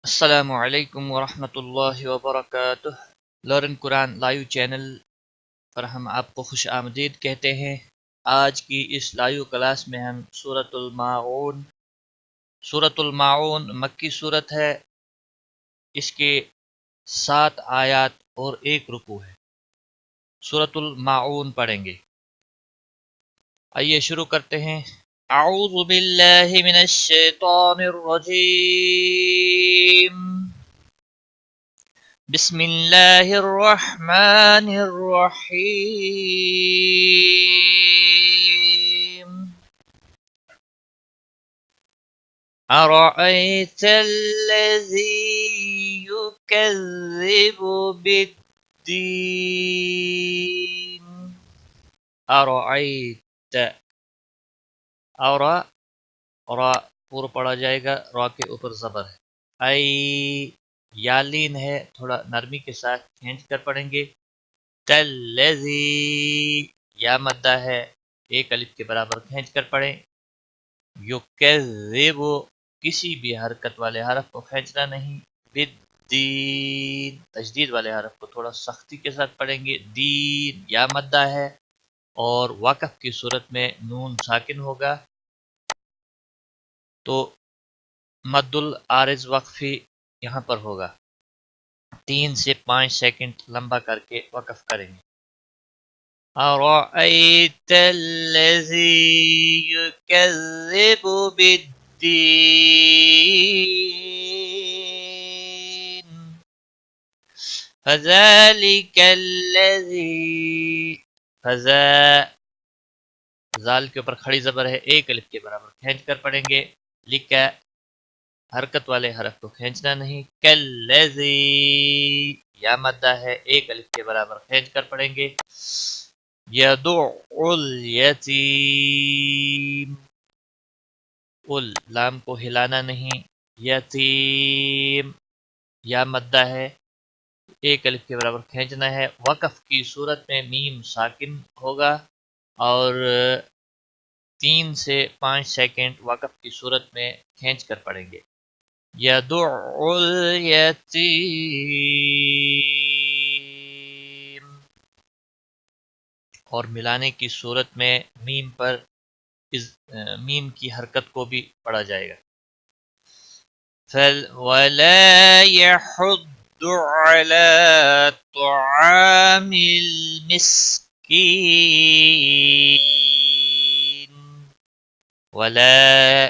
السلام علیکم ورحمۃ اللہ وبرکاتہ۔ لرن قرآن لائیو چینل پر ہم آپ کو خوش آمدید کہتے ہیں۔ آج کی اس لائیو کلاس میں ہم سورۃ الماعون مکی صورت ہے۔ اس کے 7 آیات اور 1 رکوع ہے۔ سورۃ الماعون پڑھیں گے۔ آئیے شروع کرتے ہیں۔ اعوذ باللہ من الشیطان الرجیم، بسم اللہ الرحمن الرحیم۔ ارأیت الذی یکذب بالدین۔ ارأیت، را پورا پڑھا جائے گا، را کے اوپر زبر ہے۔ ای یالین ہے، تھوڑا نرمی کے ساتھ کھینچ کر پڑھیں گے۔ تلذی یا مدہ ہے، 1 الف کے برابر کھینچ کر پڑھیں۔ یکذب کسی بھی حرکت والے حرف کو کھینچنا نہیں۔ بالدین تشدید والے حرف کو تھوڑا سختی کے ساتھ پڑھیں گے۔ دین یا مدہ ہے اور وقف کی صورت میں نون ساکن ہوگا، تو مد العارض وقفی یہاں پر ہوگا۔ 3 سے 5 سیکنڈ لمبا کر کے وقف کریں گے۔ ارأیت الذی یکذب بالدین فذلک الذی، زال کے اوپر کھڑی زبر ہے، 1 الف کے برابر کھینچ کر پڑھیں گے۔ لکھا حرکت والے حرف کو کھینچنا نہیں۔ کالذی یا مدہ ہے، 1 الف کے برابر کھینچ کر پڑھیں گے۔ یدع الیتیم، لام کو ہلانا نہیں۔ یتیم یا مدہ ہے، 1 الف کے برابر کھینچنا ہے۔ وقف کی صورت میں میم ساکن ہوگا اور 3 سے 5 سیکنڈ وقف کی صورت میں کھینچ کر پڑھیں گے۔ یدع الیتیم، اور ملانے کی صورت میں میم پر میم کی حرکت کو بھی پڑھا جائے گا۔ وَلَا يَحُضُّ عَلَىٰ طَعَامِ الْمِسْكِينِ۔ وَلَا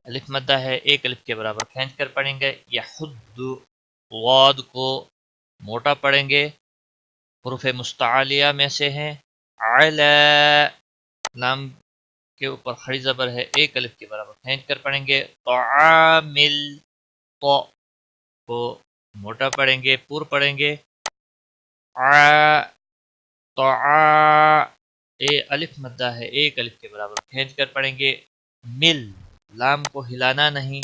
الف مدہ ہے، 1 الف کے برابر کھینچ کر پڑھیں گے۔ یحد غاد کو موٹا پڑھیں گے، حروف مستعلیہ میں سے ہیں۔ علی لام کے اوپر کھڑی زبر ہے، 1 الف کے برابر کھینچ کر پڑھیں گے۔ طعامل تو کو موٹا پڑھیں گے، پور پڑھیں گے۔ الف مدہ ہے، 1 الف کے برابر کھینچ کر پڑھیں گے۔ مل لام کو ہلانا نہیں۔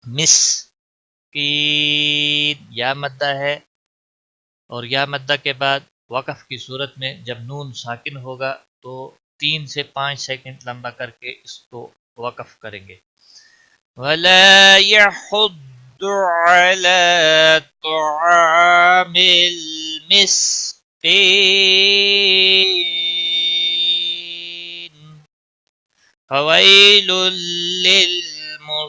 مسکین یا مدہ ہے، اور یا مدہ کے بعد وقف کی صورت میں جب نون ساکن ہوگا تو 3 سے 5 سیکنڈ لمبا کر کے اس کو وقف کریں گے۔ وَلَا يَحُضُّ عَلَىٰ طَعَامِ الْمِسْكِينِ فَوَيْلٌ لِّلْمُصَلِّينَ۔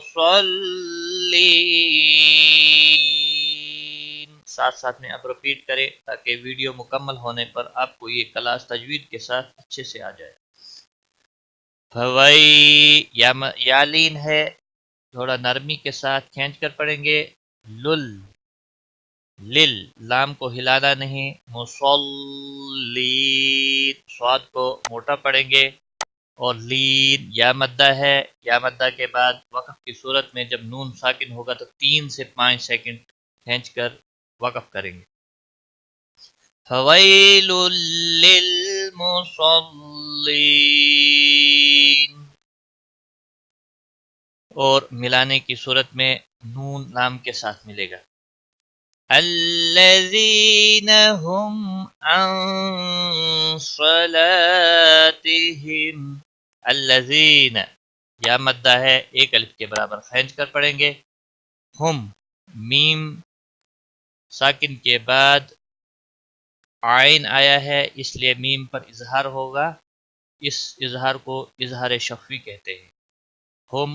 ساتھ میں اب رپیٹ کریں تاکہ ویڈیو مکمل ہونے پر آپ کو یہ کلاس تجوید کے ساتھ اچھے سے آ جائے۔ یالین ہے، تھوڑا نرمی کے ساتھ کھینچ کر پڑھیں گے۔ لل لام کو ہلانا نہیں۔ مصلین صاد کو موٹا پڑھیں گے، اور لین یا مدہ ہے، یا مدہ کے بعد وقف کی صورت میں جب نون ساکن ہوگا تو 3 سے 5 سیکنڈ کھینچ کر وقف کریں گے۔ فَوَيْلٌ لِّلْمُصَلِّينَ، اور ملانے کی صورت میں نون لام کے ساتھ ملے گا۔ الَّذِينَ هُمْ عَن صَلَاتِهِمْ، الَّذِينَ یا مدہ ہے، 1 الف کے برابر کھینچ کر پڑھیں گے۔ ہم میم ساکن کے بعد عین آیا ہے اس لیے میم پر اظہار ہوگا، اس اظہار کو اظہار شفوی کہتے ہیں۔ ہم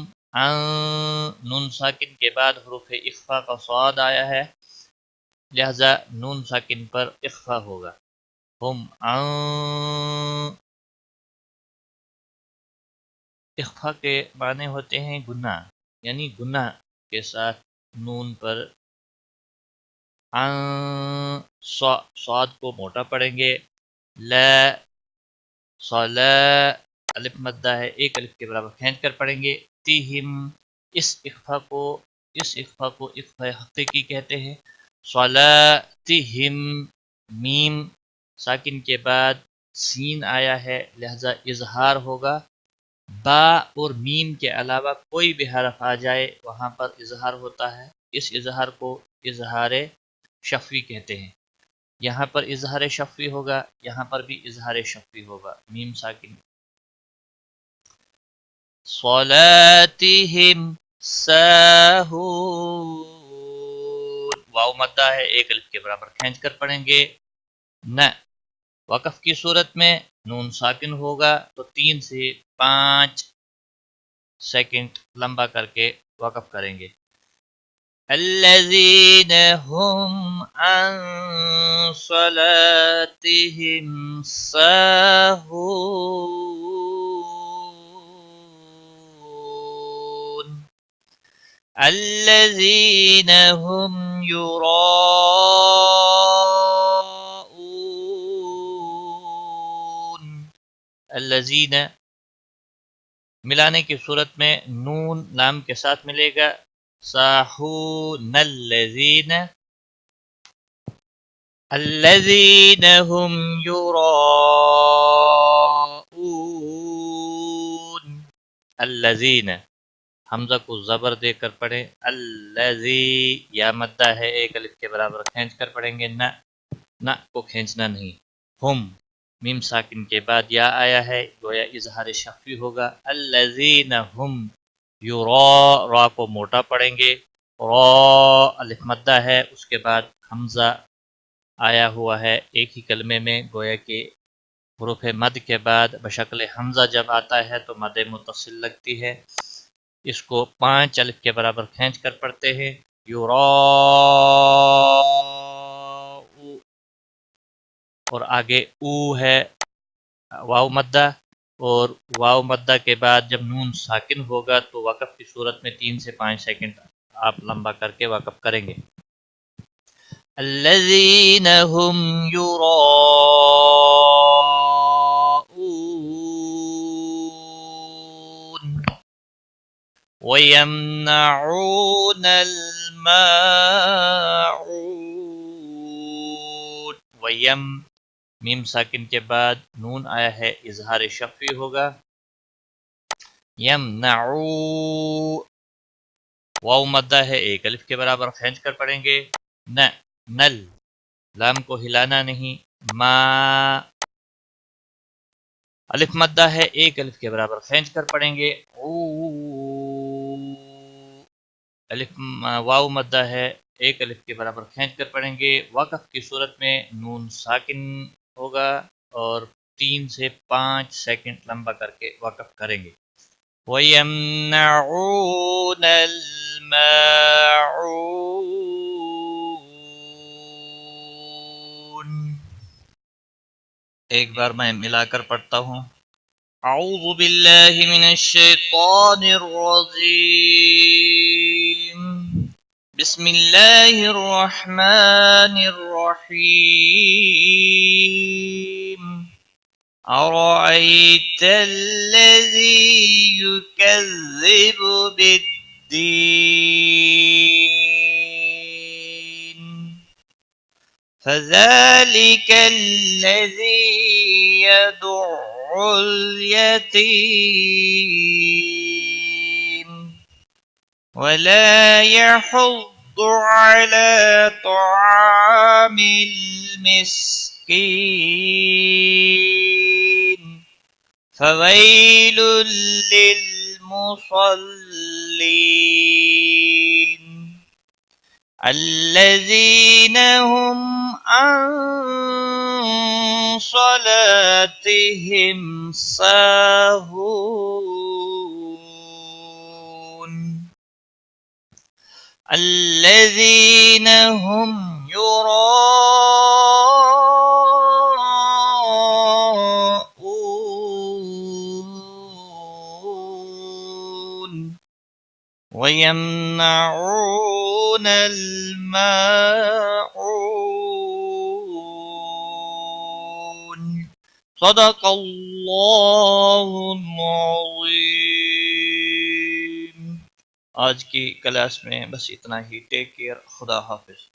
نون ساکن کے بعد حروف اخفا کا صاد آیا ہے، لہذا نون ساکن پر اخفا ہوگا۔ ہم اخفا کے معنی ہوتے ہیں گناہ، یعنی گناہ کے ساتھ نون پر صاد کو موٹا پڑھیں گے، لا صلا الف مدہ ہے، ایک الف کے برابر کھینچ کر پڑھیں گے، تیہم اس اخفا کو اخفا حقیقی کہتے ہیں۔ صلاتہم میم ساکن کے بعد سین آیا ہے لہذا اظہار ہوگا، با اور میم کے علاوہ کوئی بھی حرف آ جائے وہاں پر اظہار ہوتا ہے، اس اظہار کو اظہار شفوی کہتے ہیں۔ یہاں پر اظہار شفوی ہوگا، یہاں پر بھی اظہار شفوی ہوگا، میم ساکن۔ صلاتہم ساہون، واو مدہ ہے، ایک الف کے برابر کھینچ کر پڑھیں گے، نہ وقف کی صورت میں نون ساکن ہوگا تو 3 سے 5 سیکنڈ لمبا کر کے وقف کریں گے۔ الذین هم عن صلاتهم ساهون الذین هم یراءون، الذین ملانے کی صورت میں نون لام کے ساتھ ملے گا، ساہون الذین هم یراءون، الذین حمزہ کو زبر دے کر پڑھیں، الذی یا مدہ ہے، ایک الف کے برابر کھینچ کر پڑھیں گے، نہ کو کھینچنا نہیں۔ ہم میم ساکن کے بعد یا آیا ہے گویا اظہار شفوی ہوگا، الذین هم را کو موٹا پڑھیں گے، را الف مدہ ہے، اس کے بعد حمزہ آیا ہوا ہے ایک ہی کلمے میں، گویا کہ حروف مد کے بعد بشکل حمزہ جب آتا ہے تو مد متصل لگتی ہے، اس کو 5 الف کے برابر کھینچ کر پڑھتے ہیں، یورا، اور آگے او ہے واو مدہ، اور واو مدہ کے بعد جب نون ساکن ہوگا تو وقف کی صورت میں 3 سے 5 سیکنڈ آپ لمبا کر کے وقف کریں گے۔ الذین هم یراءون وَيَمْنَعُونَ الْمَاعُونَ، ویم میم ساکن کے بعد نون آیا ہے اظہار شفوی ہوگا، یمنعو واو مدہ ہے، ایک الف کے برابر کھینچ کر پڑھیں گے، نل لام کو ہلانا نہیں، ما الف مدہ ہے، ایک الف کے برابر کھینچ کر پڑھیں گے، الف واو مدہ ہے، ایک الف کے برابر کھینچ کر پڑھیں گے، وقف کی صورت میں نون ساکن ہوگا اور 3 سے 5 سیکنڈ لمبا کر کے وقف کریں گے۔ وَيَمْنَعُونَ الْمَاعُونَ، ایک بار میں ملا کر پڑھتا ہوں، اعوذ باللہ من الشیطان الرجیم، بسم اللہ الرحمن الرحیم، أرأيت الذي يكذب بالدين فذلك الذي يدع اليتيم ولا يحض على طعام المسكين فويل للمصلين الذين هم عن صلاتهم ساهون الذين هم يراءون ويمنعون الماعون صدق اللہ العظیم۔ آج کی کلاس میں بس اتنا ہی۔ ٹیک کیئر، خدا حافظ۔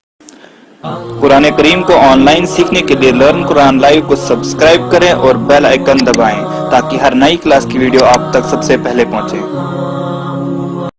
قرآن کریم کو آن لائن سیکھنے کے لیے لرن قرآن لائیو کو سبسکرائب کریں اور بیل آئیکن دبائیں تاکہ ہر نئی کلاس کی ویڈیو آپ تک سب سے پہلے پہنچے۔